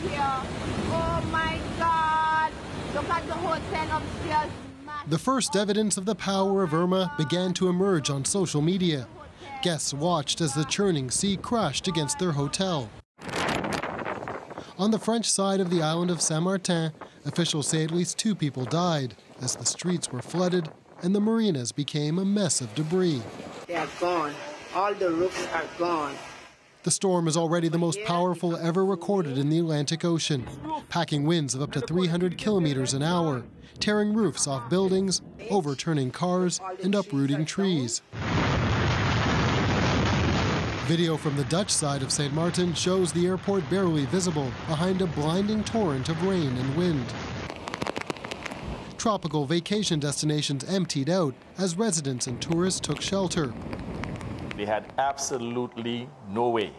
here. Oh my God. Look at the hotel upstairs. The first evidence of the power of Irma began to emerge on social media. Guests watched as the churning sea crashed against their hotel. On the French side of the island of Saint-Martin, officials say at least 2 people died as the streets were flooded and the marinas became a mess of debris. They are gone. All the roofs are gone. The storm is already the most powerful ever recorded in the Atlantic Ocean, packing winds of up to 300 kilometers an hour, tearing roofs off buildings, overturning cars, and uprooting trees. Video from the Dutch side of St. Martin shows the airport barely visible behind a blinding torrent of rain and wind. Tropical vacation destinations emptied out as residents and tourists took shelter. They had absolutely no way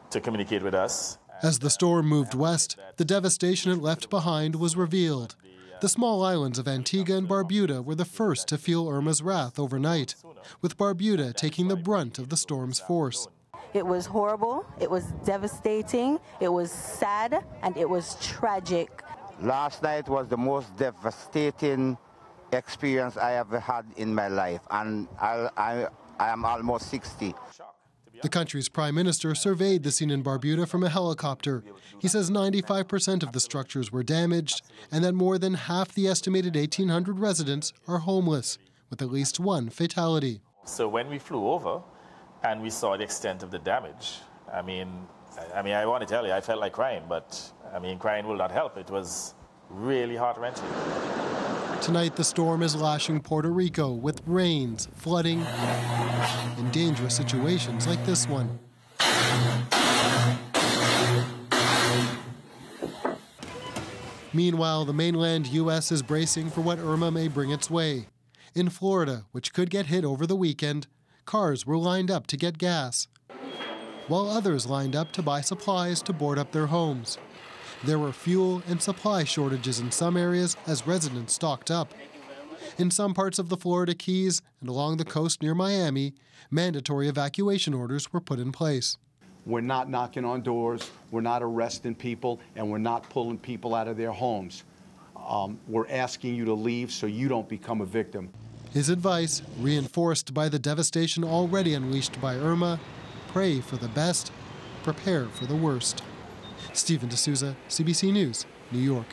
to communicate with us. As the storm moved west, the devastation it left behind was revealed. The small islands of Antigua and Barbuda were the first to feel Irma's wrath overnight, with Barbuda taking the brunt of the storm's force. It was horrible, it was devastating, it was sad, and it was tragic. Last night was the most devastating experience I ever had in my life, and I am almost 60. The country's prime minister surveyed the scene in Barbuda from a helicopter. He says 95% of the structures were damaged and that more than half the estimated 1,800 residents are homeless, with at least 1 fatality. So when we flew over and we saw the extent of the damage, I mean, I want to tell you, I felt like crying, but crying will not help. It was really heart-wrenching. Tonight, the storm is lashing Puerto Rico with rains, flooding, and dangerous situations like this one. Meanwhile, the mainland U.S. is bracing for what Irma may bring its way. In Florida, which could get hit over the weekend, cars were lined up to get gas, while others lined up to buy supplies to board up their homes. There were fuel and supply shortages in some areas as residents stocked up. In some parts of the Florida Keys and along the coast near Miami, mandatory evacuation orders were put in place. We're not knocking on doors, we're not arresting people, and we're not pulling people out of their homes. We're asking you to leave so you don't become a victim. His advice, reinforced by the devastation already unleashed by Irma: pray for the best, prepare for the worst. Stephen D'Souza, CBC News, New York.